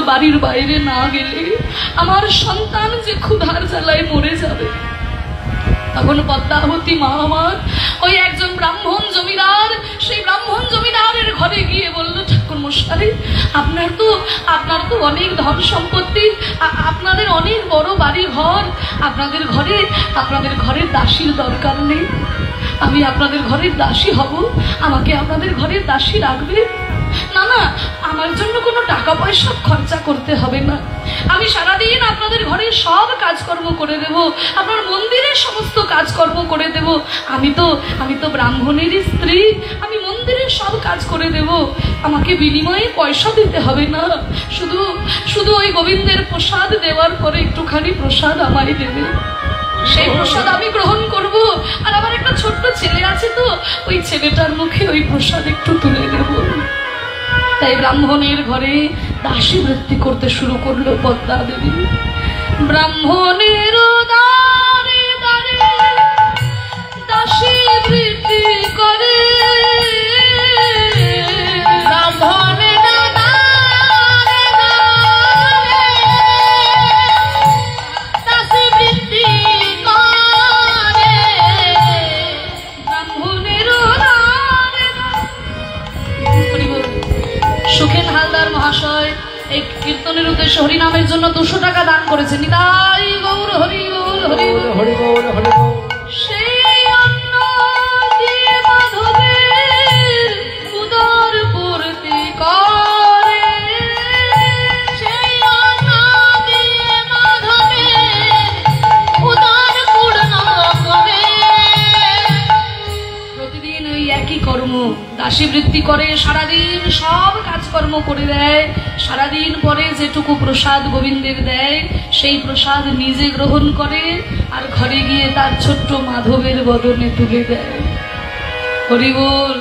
বাড়ির বাইরে না গেলে আমার সন্তান যে ক্ষুধার জ্বালায় মরে যাবে। তখন পদ্মাবতী মা আমার ওই একজন ব্রাহ্মণ জমিদার, সেই ব্রাহ্মণ জমিদারের ঘরে গিয়ে বলল, ঠাকুর মশাই, আপনার তো অনেক ধন সম্পত্তি, আপনাদের অনেক বড় বাড়ি ঘর, আপনাদের ঘরের দাসীর দরকার নেই, আমি আপনাদের ঘরের দাসী হব, আমাকে আপনাদের ঘরের দাসী রাখবে? না না, আমার জন্য কোনো টাকা পয়সা খরচা করতে হবে না, আমি সারাদিন আপনাদের ঘরে সব কাজকর্ম করে দেব, আপনার মন্দিরের সমস্ত কাজকর্ম করে দেব, আমি তো ব্রাহ্মণেরই স্ত্রী, আমি মন্দিরের সব কাজ করে দেব, আমাকে বিনিময়ে পয়সা দিতে হবে না, শুধু ওই গোবিন্দের প্রসাদ দেওয়ার পরে একটুখানি প্রসাদ আমায় দেবে, সেই প্রসাদ আমি গ্রহণ করব, আর আমার একটা ছোট্ট ছেলে আছে তো, ওই ছেলেটার মুখে ওই প্রসাদ একটু তুলে দেব। তাই ব্রাহ্মণের ঘরে দাসী বৃত্তি করতে শুরু করলো পদ্মা দেবী। ব্রাহ্মণের দ্বারে দ্বারে দাসী বৃত্তি করে, ব্রাহ্মণের দ্বারে দ্বারে দাসী বৃত্তি করে, ব্রাহ্মণের সুখেন হালদার মহাশয় এই কীর্তনের উদ্দেশ্যে হরিনামের জন্য 200 টাকা দান করেছেন। নিতাই গৌর হরি গৌর হরি হরি গৌর হরি গৌর। সেই অন্ন দিয়ে মাধবের উদর পূর্তি করে, সেই অন্ন দিয়ে মাধবের উদর পূর্ণ করে। প্রতিদিন ওই একই কর্ম, দাসী বৃত্তি করে, সারাদিন সব কাজকর্ম করে দেয়, সারাদিন পরে যেটুকু প্রসাদ গোবিন্দের দেয় সেই প্রসাদ নিজে গ্রহণ করে আর ঘরে গিয়ে তার ছোট্ট মাধবের বদনে তুলে দেয়। হরি বল।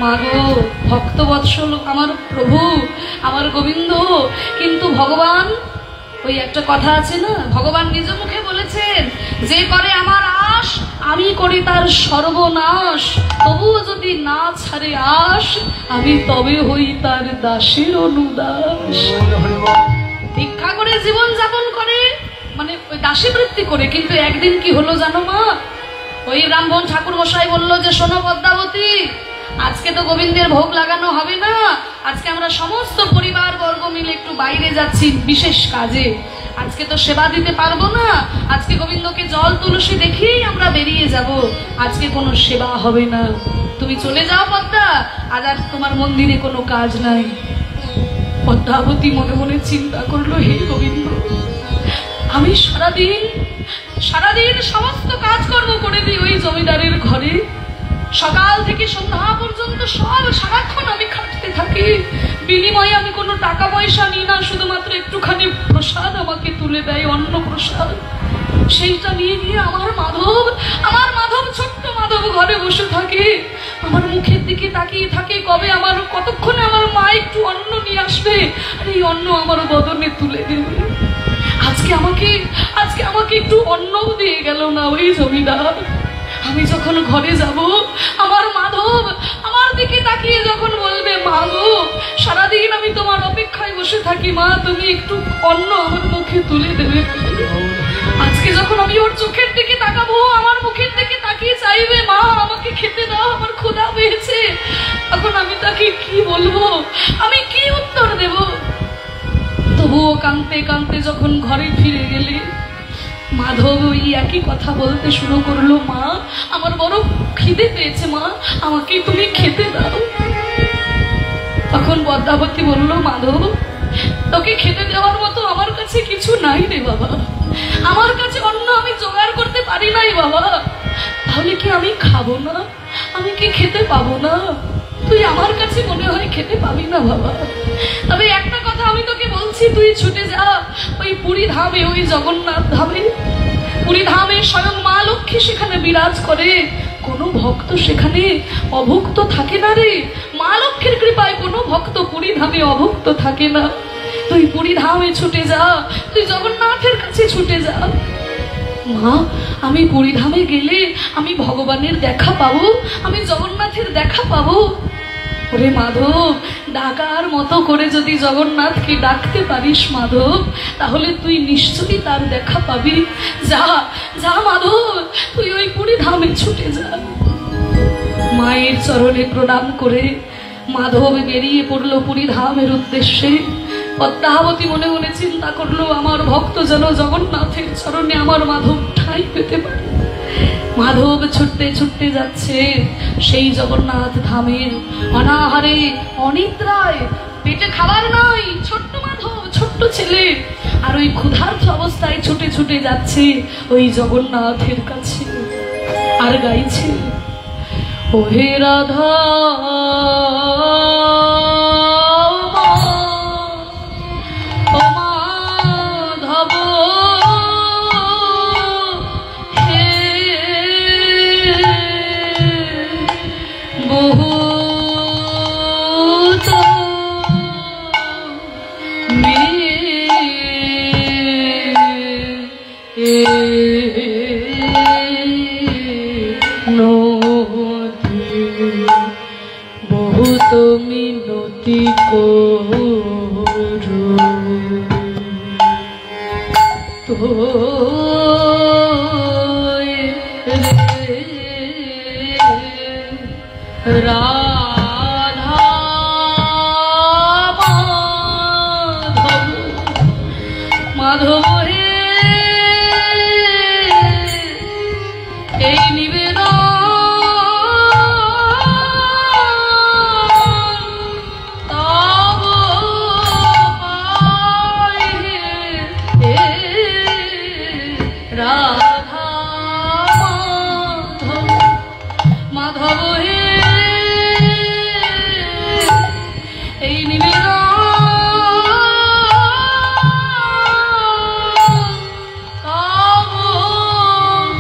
মাগো, ভক্তবৎসল আমার প্রভু, আমার গোবিন্দ, কিন্তু ভগবান, ওই একটা কথা আছে না, ভগবান নিজ মুখে বলেছেন, যে করে আমার আশ আমি করি তার সর্বনাশ, তবুও যদি না ছাড়ে আশ আমি তবে হই তার দাসের অনুদাস। ভিক্ষা করে জীবন যাপন করে, মানে ওই দাসী বৃত্তি করে, কিন্তু একদিন কি হলো জানো মা, ওই ব্রাহ্মণ ঠাকুর মশাই বললো যে, শোনো পদ্মাবতী, আজকে তো গোবিন্দের ভোগ লাগানো হবে না, আজকে আমরা সমস্ত পরিবার বর্গ মিলে একটু বাইরে যাচ্ছি বিশেষ কাজে, আজকে তো সেবা দিতে পারবো না, আজকে গোবিন্দকে জল তুলসী দেখেই আমরা বেরিয়ে যাব, আজকে কোনো সেবা হবে না, তুমি চলে যাও পদ্মা, আজ আর তোমার মন্দিরে কোনো কাজ নাই। পদ্মাবতী মনে মনে চিন্তা করলো, হে গোবিন্দ, আমি সারাদিন সমস্ত কাজকর্ম করে দিই ওই জমিদারের ঘরে, সকাল থেকে সন্ধ্যা পর্যন্ত সব সারাক্ষণ আমি খাটতে থাকি, বিনিময়ে আমি কোনো টাকা পয়সা নিই না, শুধুমাত্র একটুখানি প্রসাদ আমাকে তুলে দেয়, অন্ন প্রসাদ, সেইটা নিয়ে গিয়ে আমার মাধব ছোট্ট মাধব ঘরে বসে থাকে, আমার মুখের দিকে তাকিয়ে থাকে, কতক্ষণে আমার মা একটু অন্ন নিয়ে আসবে আর এই অন্ন আমার বদনে তুলে দেবে। আজকে আমাকে একটু অন্নও দিয়ে গেল না ওই জমিদার। আমি যখন ঘরে যাব, আমার মাধব আমার দিকে তাকিয়ে যখন বলবে, মা গো, সারাদিন আমি তোমার অপেক্ষায় বসে থাকি, মা তুমি একটু অন্ন আমার মুখে তুলে দেবে। আজকে যখন আমি ওর চোখের দিকে তাকাবো, আমার মুখের দিকে তাকিয়ে চাইবে, মা আমাকে খেতে দাও, আমার ক্ষুধা পেয়েছে, তখন আমি তাকে কি বলবো, আমি কি উত্তর দেব? তবুও কাঁদতে কাঁদতে যখন ঘরে ফিরে গেলে, মাধব ওই একই কথা বলতে শুরু করলো, মা আমার বড় খিদে পেয়েছে, মা আমাকে তুমি খেতে দাও। তখন পদ্মাবতী বলল, মাধব, তোকে খেতে দেওয়ার মতো আমার কাছে কিছু নাই রে বাবা, আমার কাছে অন্ন আমি জোগাড় করতে পারি নাই বাবা, তাহলে কি আমি খাবো না, আমি কি খেতে পাবো না? তুই আমার কাছে মনে হয় খেতে পাবি না বাবা, তবে একটা কথা আমি তোকে বলছি, তুই ছুটে যা ওই পুরী ধামে, ওই জগন্নাথ ধামে, পুরী ধামে স্বয়ং মা লক্ষ্মী সেখানে বিরাজ করে, কোনো ভক্ত সেখানে অভুক্ত থাকে না রে, মা লক্ষ্মীর কৃপায় কোনো ভক্ত পুরী ধামে অভুক্ত থাকে না, তুই পুরী ধামে ছুটে যা, তুই জগন্নাথের কাছে ছুটে যা। মা, আমি পুরী ধামে গেলে আমি ভগবানের দেখা পাবো, আমি জগন্নাথের দেখা পাবো। ওরে মাধব, ডাকার মতো করে যদি জগন্নাথকে ডাকতে পারিস মাধব, তাহলে তুই নিশ্চয়ই তার দেখা পাবি। যা যা মাধব, তুই ওই পুরী ধামে ছুটে যা। মায়ের চরণে প্রণাম করে মাধব বেরিয়ে পড়লো পুরী ধামের উদ্দেশ্যে। পদ্মাবতী মনে মনে চিন্তা করলো, আমার ভক্ত যেন জগন্নাথের চরণে আমার মাধব ঠাঁই পেতে পারে। মাধব ছুটতে ছুটতে যাচ্ছে সেই জগন্নাথ ধামের অনাহারে অনিদ্রায়, পেটে খাবার নাই ছোট্ট মাধব, ছোট্ট ছেলে, আর ওই ক্ষুধার্ত অবস্থায় ছুটে ছুটে যাচ্ছে ওই জগন্নাথের কাছে, আর গাইছে, ওহে রাধা ও মাধব, হে বহুত বহুত মিনতি করু তো রাধা মাধব, মাধব হে এই নিবেদন তব পাই হে রাধা মাধব, মাধব হে এই নিবেদন তব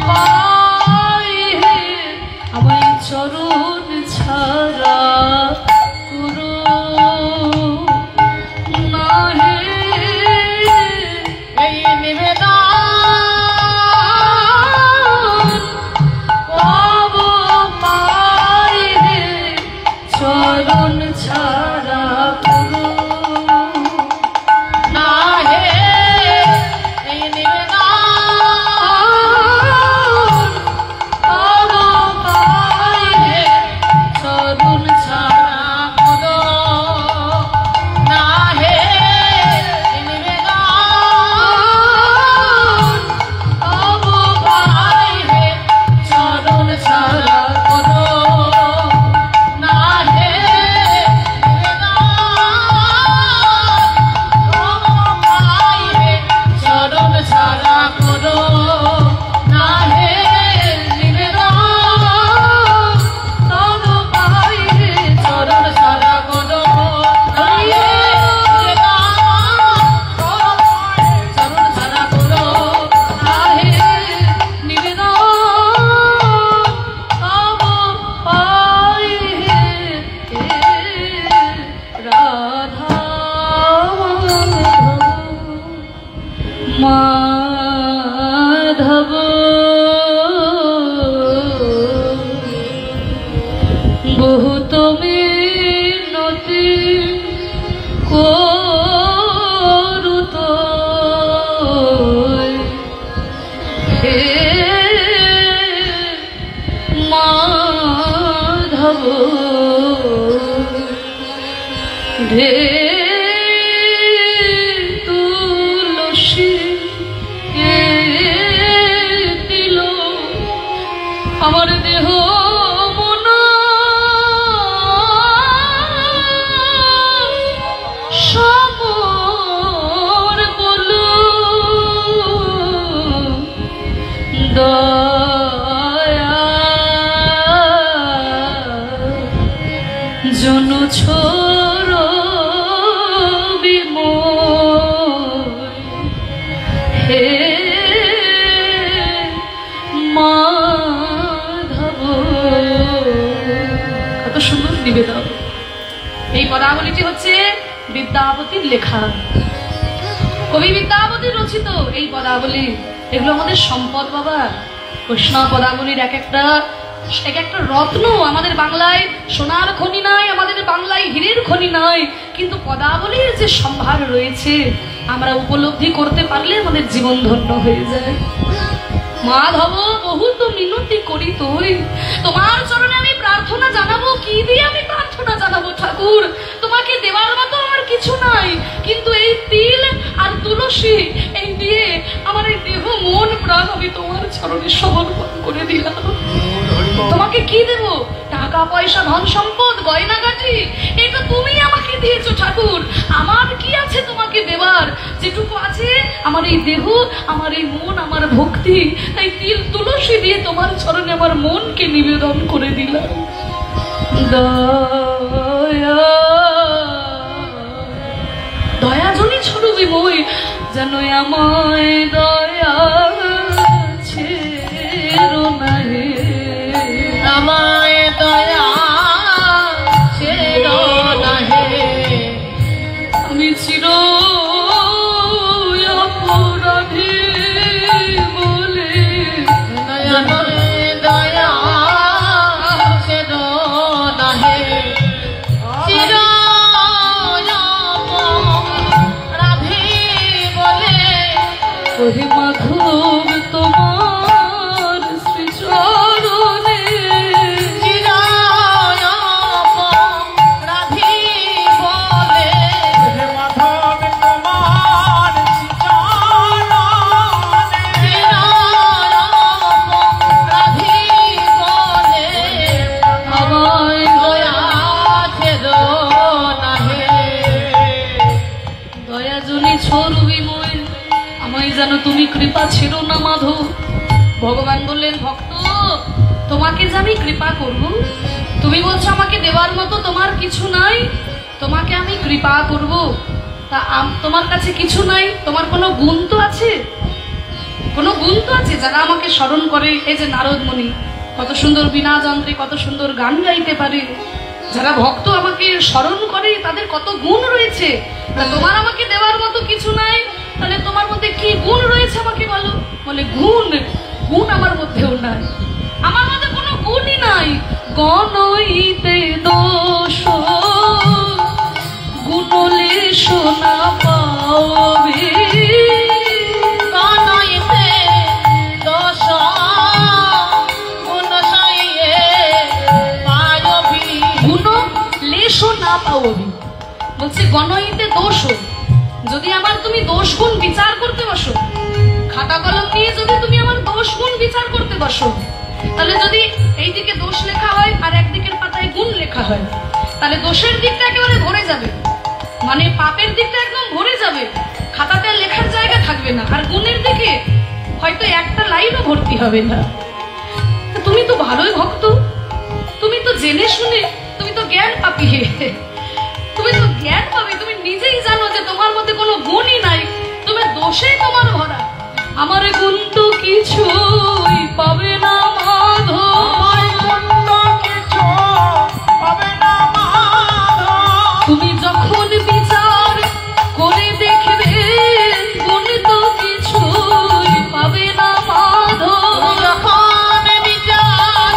পাই হে, আমায় চরণ ছাড়া করো না হে এই নিবেদন তব পাই হে, চরণ ছাড়া করো না হে এই নিবেদন তব পাই হে, চরণ ছাড়া করো না হে এই নিবেদন তব পাই হে, চরণ ছাড়া করো না হে নিবেদন, তব পাই হে, চরণ ছাড়া করো না হে নিবেদন, তব পাই হে, চরণ ছাড়া করো না হে নিবেদন, চরণ ছাড়া করো না হে নিবেদন, তব পাই হে রাধা মাধব, বহুত মিনতি করু তোয় হে মাধব, ঢে তুলসী কে দিল আমার দেহ মন সমর বলো দয়া জন ছোর হে মাধব, কত সুন্দর নিবেদন। এই পদাবলীটি হচ্ছে বিদ্যাপতির লেখা, কবি বিদ্যাপতির রচিত এই পদাবলী। এগুলো আমাদের সম্পদ বাবা। কৃষ্ণ পদাবলীর এক একটা এক একটা রত্ন। আমাদের বাংলায় সোনার খনি নাই, আমাদের বাংলায় হীরের খনি নাই, কিন্তু পদাবলীর যে সম্ভার রয়েছে আমরা উপলব্ধি করতে পারলে আমাদের জীবন ধন্য হয়ে যায়। মাধব বহুত মিনতি করি তুই, তোমার চরণে আমি প্রার্থনা জানাবো। কি দিয়ে আমি প্রার্থনা জানাবো ঠাকুর? তোমাকে দেওয়ার মতো আমার কিছু নাই, কিন্তু এই তিল আর তুলসী এই দিয়ে আমার এই দেহ মন প্রাণ আমি তোমার চরণে সমর্পণ করে দিলাম। তোমাকে কি দেব? টাকা পয়সা ধন সম্পদ গয়নাগাটি এটা তুমি আমাকে দিয়েছো ঠাকুর। আমার কি আছে তোমাকে দেওয়ার? যেটুকু আছে আমার এই দেহ, আমার এই মন, আমার ভক্তি। তাই তিল তুলসী দিয়ে তোমার চরণে আমার মনকে নিবেদন করে দিলাম। দয়া দয়া জনি ছড়বি মই, যেন আমায় দয়া ছেড়ো না হে, আমায় দয়া ছেড়ো না হে। আমি চির অপরাধী বলে দয়া ছেড়ো না হে, চির অপরাধী বলে ওহে মাধব তোমার শ্রীচরণে চির অপরাধী বলে, ওহে মাধব তোমার শ্রীচরণে চির অপরাধী বলে আমায় দয়া ছেড়ো না হে। দয়া জনি ছড়বি মই, আমায় যেন তুমি কৃপা ছেড়ো না মাধব। ভগবান বললেন ভক্ত তোমাকে যে আমি কৃপা করব, তুমি বলছো আমাকে দেওয়ার মতো তোমার কিছু নাই, তোমাকে আমি কৃপা করব। তা তোমার কাছে কিছু নাই, তোমার কোনো গুণ তো আছে, কোনো গুণ তো আছে। যারা আমাকে স্মরণ করে, এই যে নারদ মুনি কত সুন্দর বিনা যন্ত্রে কত সুন্দর গান গাইতে পারে, যারা ভক্ত আমাকে স্মরণ করে তাদের কত গুণ রয়েছে। তা তোমার আমাকে দেওয়ার মতো কিছু নাই, তাহলে তোমার মধ্যে কি গুণ রয়েছে আমাকে বলো। বলে গুণ গুণ আমার মধ্যেও নাই, আমার মধ্যে কোনো গুণই নাই। গণইতে দোষ গুণলে সোনা পাবে, গণইতে দোষ গুণ সাইয়ে পাবি, গুণ লেশো না পাবি। বলছে গণইতে দোষ, যদি আমার তুমি দোষ গুণ বিচার করতে বসো, খাতা কলম নিয়ে যদি তুমি আমার দোষ গুণ বিচার করতে বসো, তাহলে যদি এইদিকে দোষ লেখা হয় আর একদিকের পাতায় গুণ লেখা হয়, তাহলে দোষের দিকটা একেবারে ভরে যাবে, মানে পাপের দিকটা একদম ভরে যাবে, খাতাতে আর লেখার জায়গা থাকবে না। আর গুণের দিকে হয়তো একটা লাইনও ভর্তি হবে না। তুমি তো ভালোই ভক্ত, তুমি তো জেনে শুনে, তুমি তো জ্ঞান পাবি, তুমি তো জ্ঞান পাবে, তুমি নিজেই জানো যে তোমার মধ্যে কোনো গুণই নাই, তুমি দোষেই তোমার ভরা। আমার গুণ তো কিছুই পাবে না মাধব, তুমি যখন বিচার করে দেখবে গুণ তো কিছুই পাবে না মাধব, যখন বিচার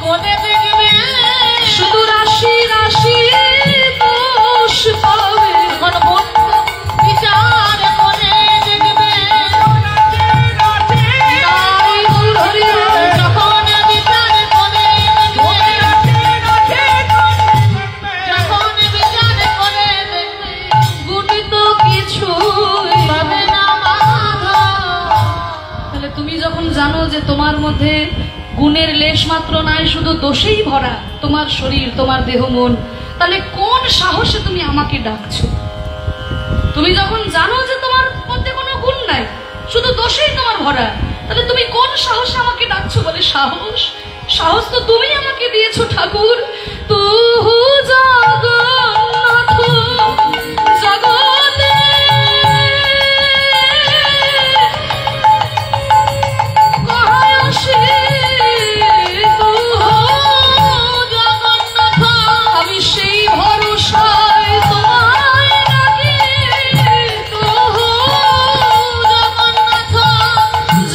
করে দেখবে শুধু রাশি রাশি দোষ পাবে, বিচার করে দেখবে জানো যে তোমার মধ্যে গুণের লেশ মাত্র নাই, শুধু দোষেই ভরা তোমার শরীর, তোমার দেহ মন, তাহলে কোন সাহসে তুমি আমাকে ডাকছো? তুমি যখন জানো যে তোমার মধ্যে কোনো গুণ নাই, শুধু দোষেই তোমার ভরা, তাহলে তুমি কোন সাহসে আমাকে ডাকছো? বলে সাহস, সাহস তো তুমি আমাকে দিয়েছো ঠাকুর। তু জগন্নাথ জগতে আমি সেই ভরসায় তোমায় ডাকি,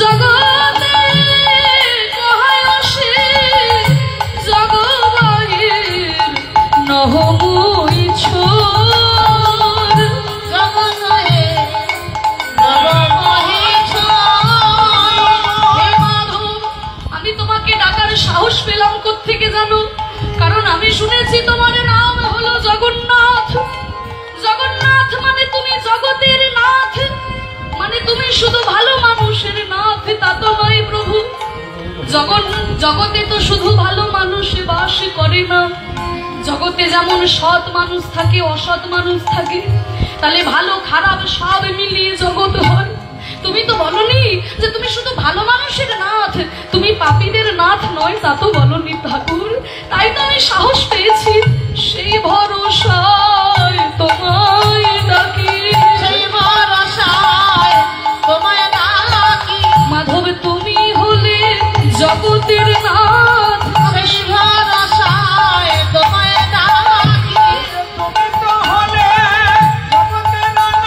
জগতে কহায় আসে আমি শুনেছি তোমার নাম হলো জগন্নাথ। জগন্নাথ মানে তুমি জগতের নাথ, মানে তুমি শুধু ভালো মানুষের নাথ তা তো নয় প্রভু। জগতে তো শুধু ভালো মানুষ বাস করে না, জগতে যেমন সৎ মানুষ থাকে অসৎ মানুষ থাকে, তাহলে ভালো খারাপ সব মিলিয়ে জগৎ হয়। তুমি তো বলনি যে তুমি শুধু ভালো মানুষের নাথ, তুমি পাপীদের নাথ নয় তা তো বলনি ঠাকুর। তাই তো আমি সাহস পেয়েছি, সেই ভরসায় তোমায় ডাকি, সেই ভরসায় তোমায় ডাকি। মাধব তুমি হলে জগতের নাথ, সেই ভরসায় তোমায় ডাকি। তুমি তো হলে জগতের নাথ।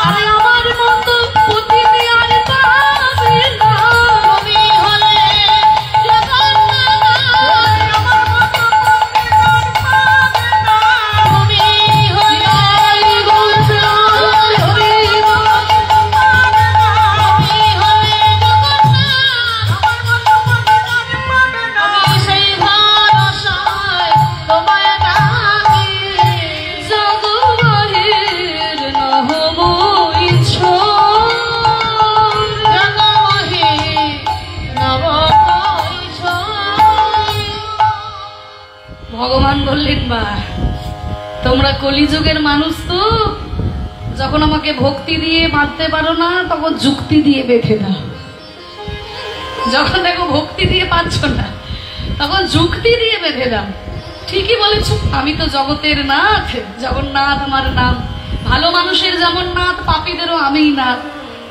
আরে আমার মতো পতিতে আর পাবে না। তুমি হলে জগন্নাথ, আমার মতো পতিতার পাবে না। তুমি হলে জয় হরি বল। পাবে না। তুমি হলে জগন্নাথ, আমার মতো পতিতার পাবে না। আমি সেই ভরসায় তোমায় ডাকি। জগবাহের নহব ইচ্ছর, জগমহি নব ভগবান বললেন বা তোমরা কলিযুগের মানুষ তো, যখন আমাকে ভক্তি দিয়ে বাঁধতে পারো না তখন যুক্তি দিয়ে বেঁধে দাও। যখন দেখো ভক্তি দিয়ে পাচ্ছ না তখন যুক্তি দিয়ে বেঁধে দাও। ঠিকই বলেছ, আমি তো জগতের নাথ, জগন্নাথ আমার নাম। ভালো মানুষের যেমন নাথ, পাপীদেরও আমিই নাথ।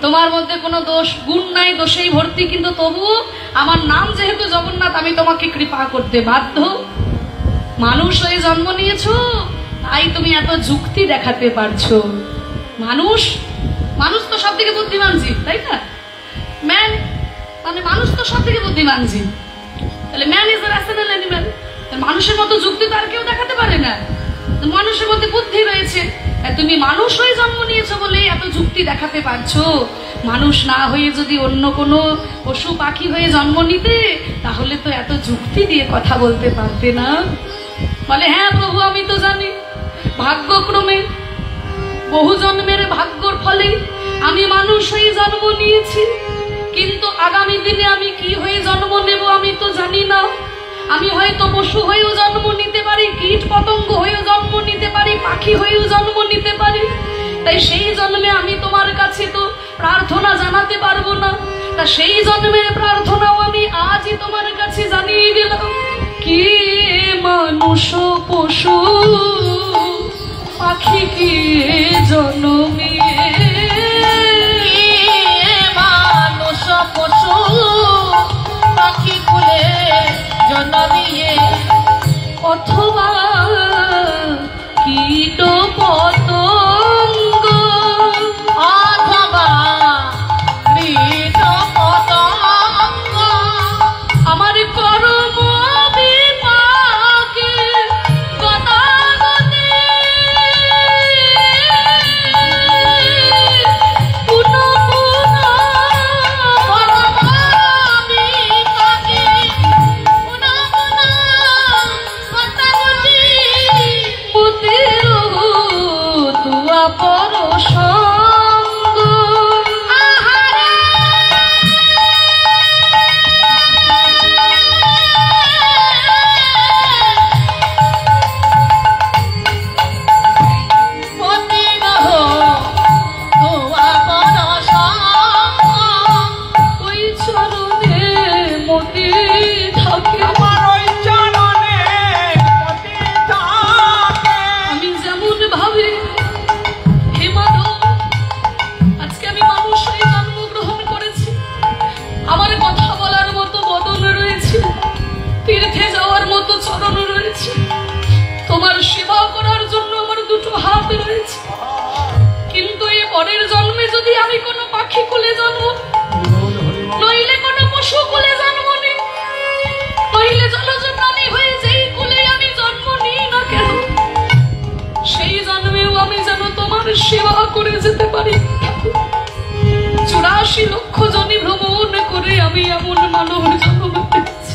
তোমার মধ্যে কোনো দোষ গুণ নাই, দোষেই ভর্তি, কিন্তু তবুও আমার নাম যেহেতু জগন্নাথ, আমি তোমাকে কৃপা করতে বাধ্য। মানুষ হয়ে জন্ম নিয়েছো, তাই তুমি এত যুক্তি দেখাতে পারছো। মানুষ মানুষ তো সব থেকে বুদ্ধিমান জীব, তাই না? ম্যান মানে মানুষ তো সব থেকে বুদ্ধিমান জীব, তাহলে man is a rational animal. মানুষের মতো যুক্তি তো আর কেউ দেখাতে পারে না। মানুষের মধ্যে বুদ্ধি রয়েছে, তুমি মানুষ হয়ে জন্ম নিয়েছো বলে এত যুক্তি দেখাতে পারছো। মানুষ না হয়ে যদি অন্য কোনো পশু পাখি হয়ে জন্ম নিতে, তাহলে তো এত যুক্তি দিয়ে কথা বলতে পারতে না। বলে হ্যাঁ প্রভু, আমি তো জানি ভাগ্যক্রমে বহু জন্মের ভাগ্যর ফলে আমি মানুষ হয়ে জন্ম নিয়েছি, কিন্তু আগামী দিনে আমি কি হয়ে জন্ম নেব আমি তো জানি না। আমি হয়তো পশু হয়েও জন্ম নিতে পারি, কীট পতঙ্গ হয়েও জন্ম নিতে পারি, পাখি হয়েও জন্ম নিতে পারি। তাই সেই জন্মে আমি তোমার কাছে তো প্রার্থনা জানাতে পারবো না, তা সেই জন্মের প্রার্থনাও আমি আজই তোমার কাছে জানিয়ে গেলাম। কি মানুষ পশু পাখি কি জন্মে, মানুষ পশু পাখি কুলে জন্মিয়ে, অথবা কীট পতঙ্গ, অথবা কীট পতঙ্গ, আমার কর্ম বিপাকে গতাগতে পুনঃ পুনঃ কর্ম বিপাকে পুনঃ পুনঃ গতাগতি, পুতির তুয়া পর সঙ্গ। আহারে পতিরহ তুয়া পর সঙ্গ, ওই চরণে মতি থাকে, আমার ওই চরণে পতি থাকে। আমি যেমন ভাবে হে মাধব, আজকে আমি মানুষ হয়ে জন্মগ্রহণ করেছি, আমার কথা বলার মতো বদন রয়েছে, তীর্থে যাওয়ার মতো চরণ রয়েছে, তোমার সেবা করার জন্য আমার দুটো হাত রয়েছে, কিন্তু এই পরের জন্মে যদি আমি কোনো পাখি কুলে জন্ম, নইলে কোনো পশু কুলে জন্ম নিই, নইলে জলজ প্রাণী হয়ে যেই কুলে আমি জন্ম নিই না কেন, সেই জন্মেও আমি যেন তোমার সেবা করে যেতে পারি। 84 লক্ষ জনি ভ্রমণ করে আমি এমন মানব জন্ম পেয়েছি।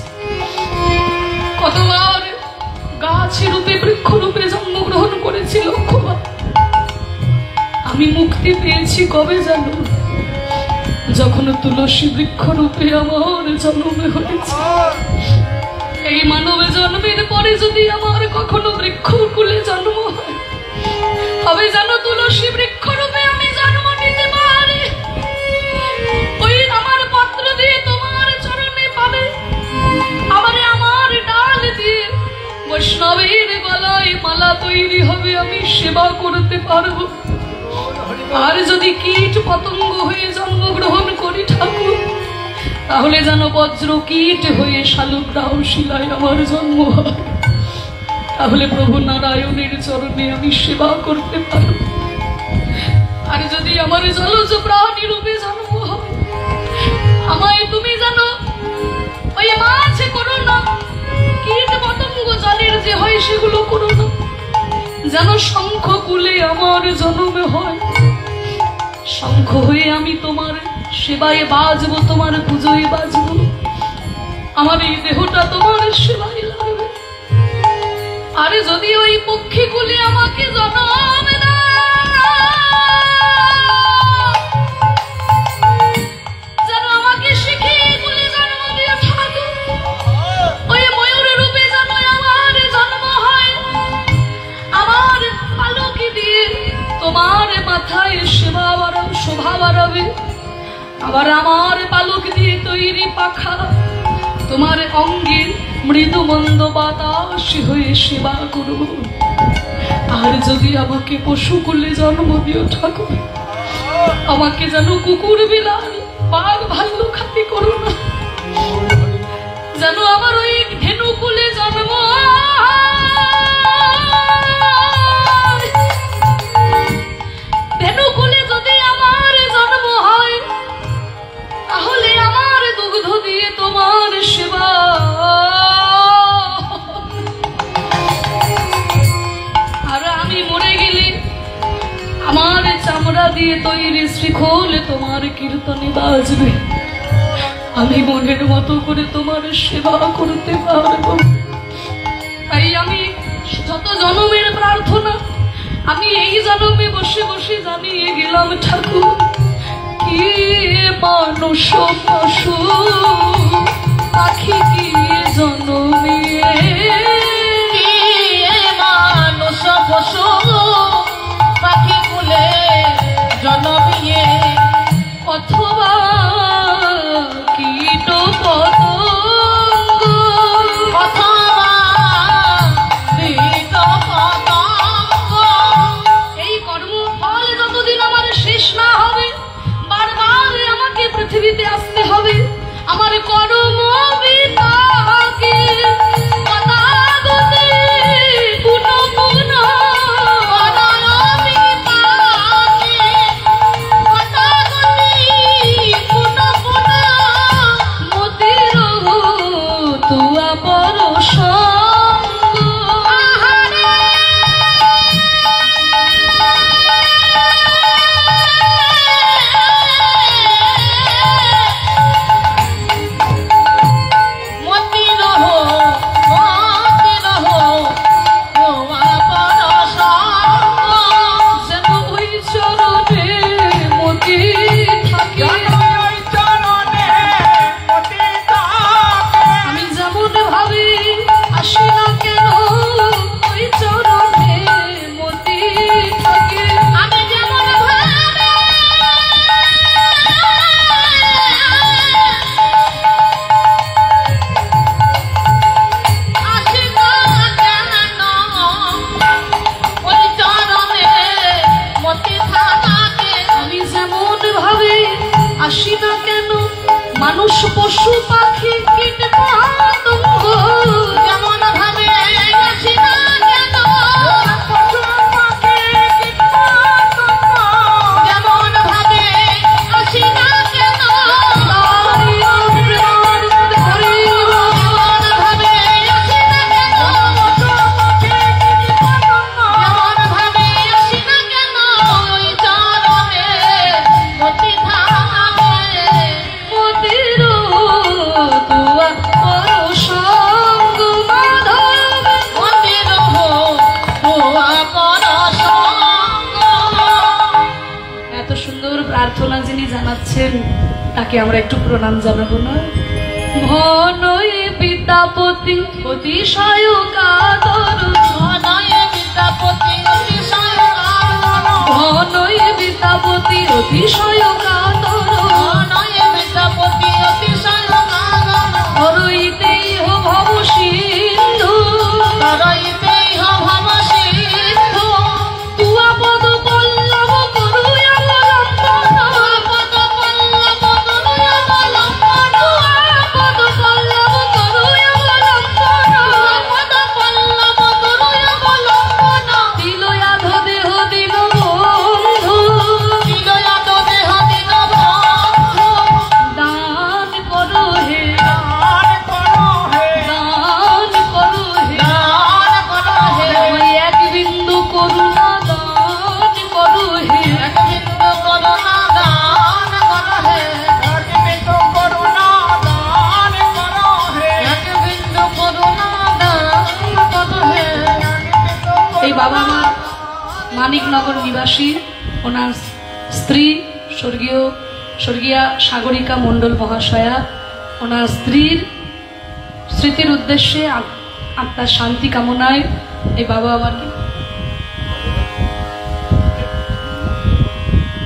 কতবার গাছ রূপে বৃক্ষরূপে জন্মগ্রহণ করেছি লক্ষ্মণ। আমি মুক্তি পেয়েছি কবে জানো? যখন তুলসী বৃক্ষরূপে আমার জন্ম হয়েছে। এই মানব জন্মের পরে যদি আমার কখনো বৃক্ষকুলে জন্ম হয়, তবে জানো তুলসী বৃক্ষরূপে আমি জন্ম নিতে পারি। ওই আমার পত্র দিয়ে তোমার চরণে পাবে, আমারে আমার ডাল দিয়ে বৈষ্ণবের গলায় মালা তৈরি হবে, আমি সেবা করতে পারবো। আর যদি কীট পতঙ্গ হয়ে জন্মগ্রহণ করি ঠাকুর, তাহলে যেন বজ্র কীট হয়ে শালগ্রাহ শিলায় আমার জন্ম হয়। তাহলে প্রভু নারায়ণের চরণে আমি সেবা করতে পারব। আর যদি আমার জলজ প্রাণী রূপে জন্ম হয়, আমায় তুমি জানো ওই মাছ করো না, কীট পতঙ্গ জলের যে হয় সেগুলো করো না, যেন শঙ্খ কুলে আমার জন্ম হয়। শঙ্খ হয়ে আমি তোমার সেবায় বাজবো, তোমার পুজোয় বাজবো। আমার এই দেহটা তোমার সেবায় লাগবে। আরে যদি ওই পক্ষী কুলে আমাকে জন্ম যেন আমাকে শিখে কুলে জন্ম দিয়ে ঠাকুর, ওই ময়ূর রূপে যেন আমার জন্ম হয়। আমার পালকি দিয়ে তোমার মাথায় সেবা বাড়াবে, শোভা বাড়াবে। আবার আমার পালক দিয়ে তৈরি পাখা তোমার অঙ্গে মৃদু মন্দ বাতাস হয়ে সেবা করব। আর যদি আমাকে পশুকুলে জন্ম দিও ঠাকুর, আমাকে যেন কুকুর বিলাল বাঘ ভাল্লুক খাতি করো না, যেন আমার ওই ধেনুকুলে জন্ম। ধেনুকুলে যদি আমার জন্ম হয়, তাহলে আমার দুগ্ধ দিয়ে তোমার সেবা। আর আমি মরে গেলে আমার চামড়া দিয়ে তৈরি শ্রীখোল তোমার কীর্তনে বাজবে। আমি মনের মতো করে তোমার সেবা করতে পারবো। তাই আমি যত জন্মের প্রার্থনা আমি এই জন্মে বসে বসে জানিয়ে গেলাম ঠাকুর। কি মানুষ পশু পাখি কি জন্মে, মানুষ পশু পাখি কুলে জন্মিয়ে, অথবা কীট পতঙ্গ, অথবা কীট পতঙ্গ। এই কর্মফল যতদিন আমার শেষ না হবে, বারবার আমাকে পৃথিবীতে আসতে হবে। আমার কর্ম বিপাকে পদাগতে পুনঃ পুনঃ, কর্ম বিপাকে পদাগতে পুনঃ পুনঃ, মতির তুয়া পর সঙ্গ। এত সুন্দর প্রার্থনা যিনি জানাচ্ছেন তাকে আমরা একটু প্রণাম জানাবো না? ঘনই পিতাপতি অতিশয় কাতর, ঘনই পিতাপতি অতিশয় কাতর, ঘনই পিতাপতি অতিশয় কাতর, ঘনই পিতাপতি অতিশয় কাতর, হরইতেই হো ভব সিন্ধু, তরইতেই ভব সিন্ধু, তুয়া পদ পল্লব করুয়া অবলম্বন, পদ পল্লব করুয়া অবলম্বন, পদ পল্লব করুয়া অবলম্বন, পদ পল্লব করুয়া অবলম্বন, দিলয়াধ দেহ দিন বন্ধু, দিলয়াত দেহ দিন বন্ধু, দান করো হে, দান করো হে, দান করো হে, দান করো হে, ওই এক বিন্দু করুণা দান করো হে, এক বিন্দু করুণা দান করো হে, এক বিন্দু করুণা দান করো হে, এক বিন্দু করুণা দান করো হে। এই বাবা মা মানিকনগর নিবাসী, ওনার স্ত্রী স্বর্গীয়া সাগরিকা মণ্ডল মহাশয়া, ওনার স্ত্রীর স্মৃতির উদ্দেশ্যে আত্মার শান্তি কামনায় এই বাবা আমার কি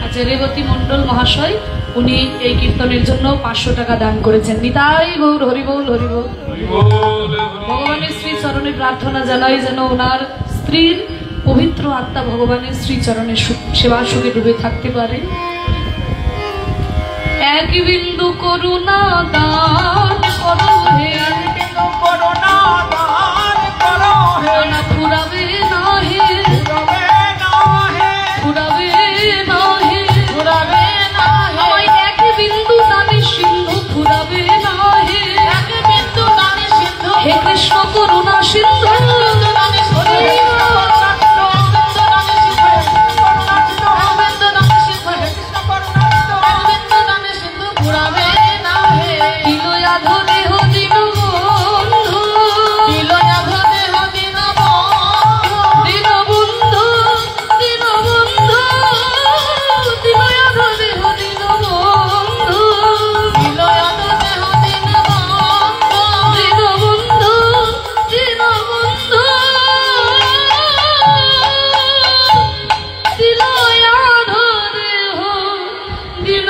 আচ্ছা রেবতী মণ্ডল মহাশয়, উনি এই কীর্তনের জন্য 500 টাকা দান করেছেন। নিতাই গৌর হরিবোল হরিবোল। ভগবানের শ্রী চরণে প্রার্থনা জানাই যেন ওনার স্ত্রীর পবিত্র আত্মা ভগবানের শ্রী চরণে সেবা সুখে ডুবে থাকতে পারে। এক বিন্দু করুণা দান করো হে, বিন্দু করুণা দান করো হে, না ফুরাবে না হে, রবে না হে, ফুরাবে না হে, ফুরাবে না হে, আমায় এক বিন্দু দানে সিন্ধু ফুরাবে না হে, এক বিন্দু দানে সিন্ধু, হে কৃষ্ণ করুণা সিন্ধু, এক বিন্দু দানে সিন্ধু, এক বিন্দু দানে সিন্ধু, এক বিন্দু দানে সিন্ধু, কৃষ্ণ করুণাচিত, এক বিন্দু দানে সিন্ধু, ফুরাবে না হে। দিলয়াধ দেহ দিন বন্ধু, দিলয়াধ দেহ দিন বন্ধু, দিন বন্ধু, দিন বন্ধু, দিলয়াধ দেহ দিন বন্ধু, দিলয়াধ দেহ দিন বন্ধু, দিন বন্ধু, দিন বন্ধু, দিলয়াধ দেহ দিন